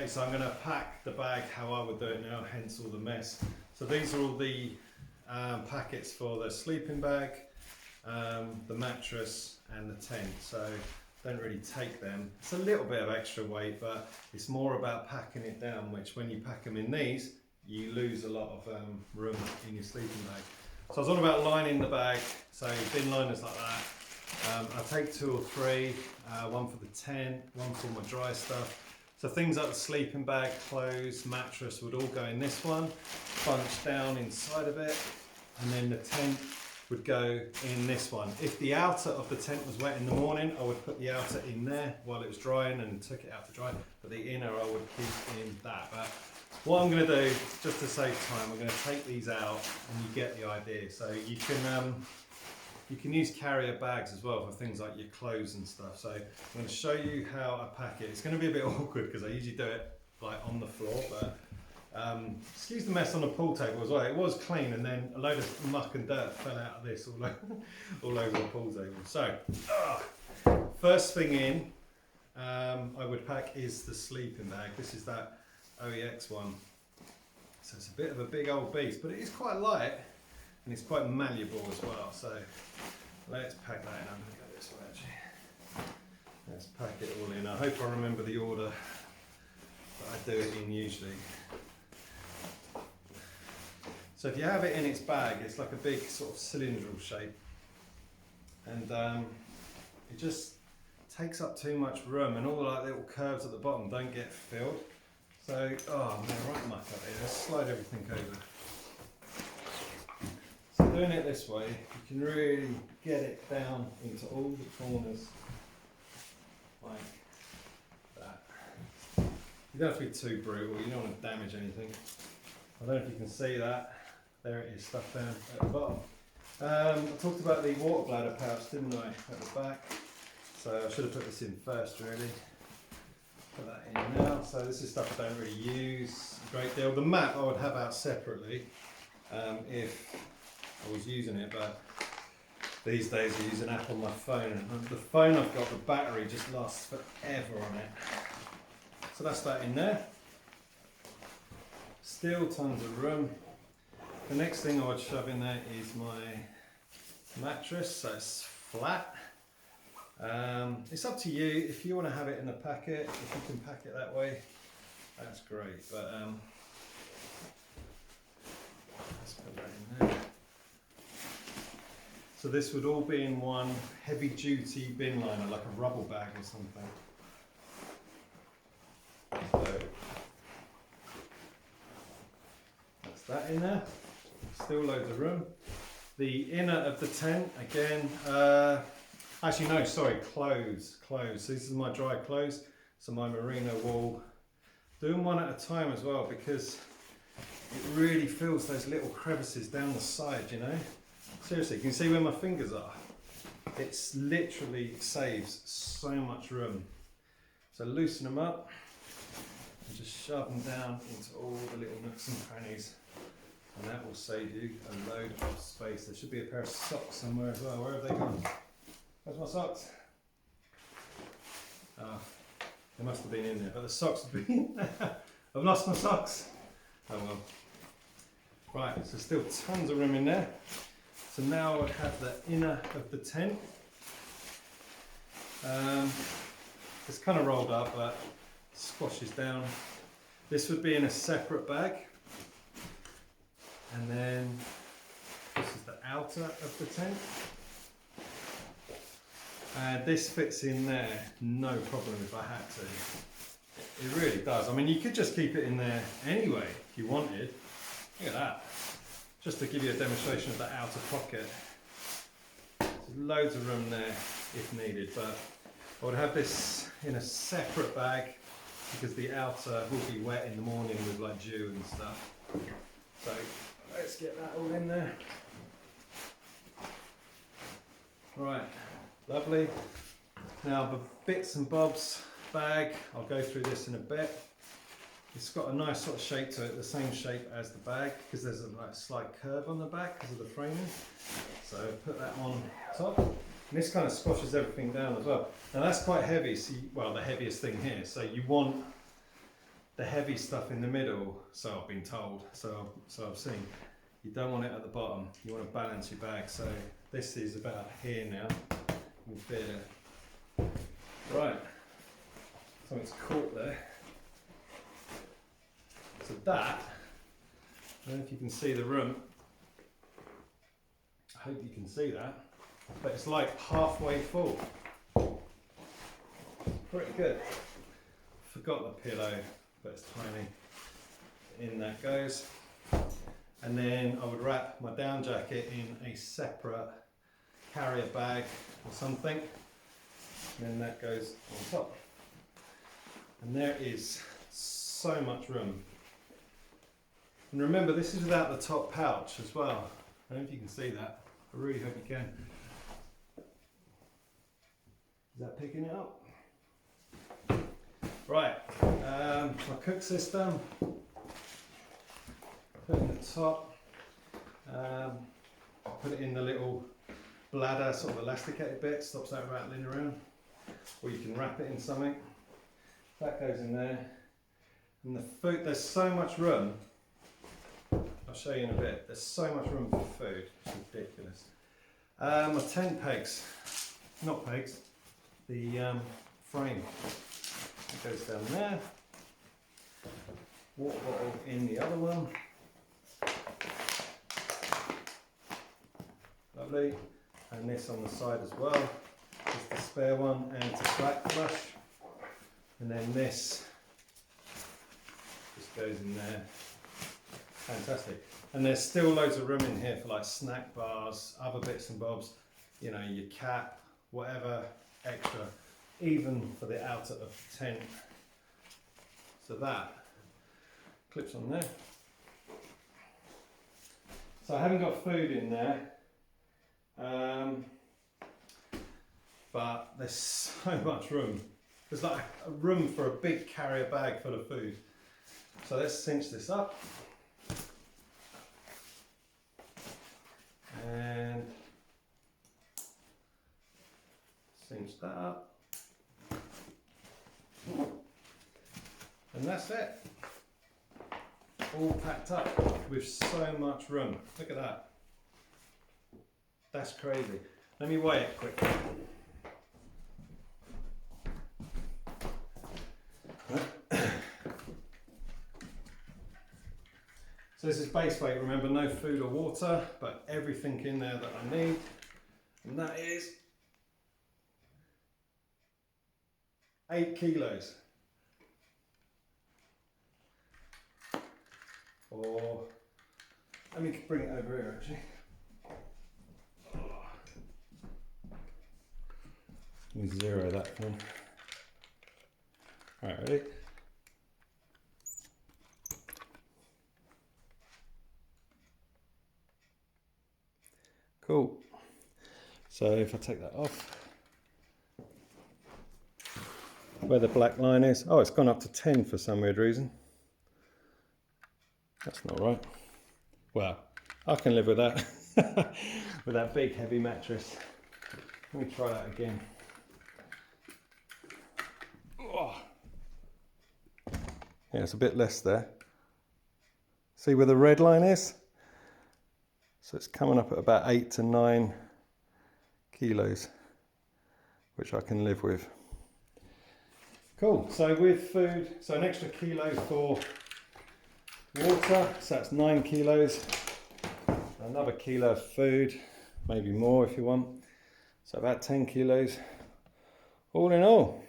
Okay, so I'm going to pack the bag how I would do it now, hence all the mess. So these are all the packets for the sleeping bag, the mattress and the tent. So don't really take them. It's a little bit of extra weight, but it's more about packing it down, which when you pack them in these, you lose a lot of room in your sleeping bag. So I was on about lining the bag, so bin liners like that. I take 2 or 3, one for the tent, one for my dry stuff. So things like the sleeping bag, clothes, mattress would all go in this one, bunched down inside of it, and then the tent would go in this one. If the outer of the tent was wet in the morning, I would put the outer in there while it was drying and took it out to dry, but the inner I would keep in that. But what I'm going to do, just to save time, we're going to take these out and you get the idea. So you can use carrier bags as well for things like your clothes and stuff. So I'm going to show you how I pack it. It's going to be a bit awkward because I usually do it like on the floor, but excuse the mess on the pool table as well. It was clean and then a load of muck and dirt fell out of this all over the pool table. So first thing in I would pack is the sleeping bag. This is that OEX one. So it's a bit of a big old beast, but it is quite light and it's quite malleable as well. So let's pack that in. I'm going to go this way actually. Let's pack it all in. I hope I remember the order that I do it in usually. So if you have it in its bag, it's like a big sort of cylindrical shape, and it just takes up too much room, and all the like little curves at the bottom don't get filled. So, oh man, right muck up here. Let's slide everything over. So doing it this way, you can really get it down into all the corners like that. You don't have to be too brutal, you don't want to damage anything. I don't know if you can see that. There it is, stuck down at the bottom. I talked about the water bladder pouch, didn't I, at the back? So I should have put this in first really. Put that in now. So this is stuff I don't really use a great deal. The map I would have out separately if I was using it, but these days I use an app on my phone, and the phone I've got, the battery just lasts forever on it. So that's that in there. Still tons of room. The next thing I would shove in there is my mattress, so it's flat. It's up to you. If you want to have it in a packet, if you can pack it that way, that's great. But let's put that in there. So this would all be in one heavy duty bin liner, like a rubble bag or something. So that's that in there. Still loads of room. The inner of the tent, again, actually no, sorry, clothes. So this is my dry clothes, so my merino wool. Doing one at a time as well, because it really fills those little crevices down the side, you know. Seriously, can you see where my fingers are? It's literally saves so much room. So loosen them up and just shove them down into all the little nooks and crannies. And that will save you a load of space. There should be a pair of socks somewhere as well. Where have they gone? Where's my socks? Ah, they must have been in there, but the socks have been there. I've lost my socks. Oh well. Right, so still tons of room in there. So now I would have the inner of the tent. It's kind of rolled up, but squashes down. This would be in a separate bag. And then this is the outer of the tent. And this fits in there, no problem if I had to. It really does. I mean, you could just keep it in there anyway if you wanted. Look at that. Just to give you a demonstration of the outer pocket. There's loads of room there if needed, but I would have this in a separate bag because the outer will be wet in the morning with like dew and stuff. So let's get that all in there. Right, lovely. Now the bits and bobs bag, I'll go through this in a bit. It's got a nice sort of shape to it, the same shape as the bag, because there's a like, slight curve on the back because of the framing. So put that on top. And this kind of squashes everything down as well. Now that's quite heavy, so well, the heaviest thing here. So you want the heavy stuff in the middle, so I've been told, so I've seen. You don't want it at the bottom, you want to balance your bag. So this is about here now, you can feel it. Right, so it's caught there. So that, I don't know if you can see the room, I hope you can see that, but it's like halfway full. Pretty good. Forgot the pillow, but it's tiny. In that goes. And then I would wrap my down jacket in a separate carrier bag or something. And then that goes on top. And there is so much room. And remember, this is without the top pouch as well. I don't know if you can see that. I really hope you can. Is that picking it up? Right, my cook system. Put in the top. Put it in the little bladder, sort of elasticated bit, stops that rattling around. Or you can wrap it in something. That goes in there. And the food, there's so much room. I'll show you in a bit. There's so much room for food. It's ridiculous. My tent pegs, not pegs, the frame. It goes down there. Water bottle in the other one. Lovely. And this on the side as well. Just the spare one and to back flush. And then this just goes in there. Fantastic. And there's still loads of room in here for like snack bars, other bits and bobs, you know, your cap, whatever extra, even for the outer of the tent. So that clips on there. So I haven't got food in there, but there's so much room. There's like a room for a big carrier bag full of food. So let's cinch this up. And cinch that up. And that's it. All packed up with so much room. Look at that. That's crazy. Let me weigh it quickly. So this is base weight, remember, no food or water, but everything in there that I need. And that is 8 kilos. Or, let me bring it over here actually. Let me zero that one. All right, ready? Cool. So if I take that off, where the black line is, oh, it's gone up to 10 for some weird reason. That's not right. Well, I can live with that, with that big heavy mattress. Let me try that again. Oh. Yeah, it's a bit less there. See where the red line is? So it's coming up at about 8 to 9 kilos, which I can live with. Cool, so with food, so an extra kilo for water, so that's 9 kilos. Another kilo of food, maybe more if you want. So about 10 kilos, all in all.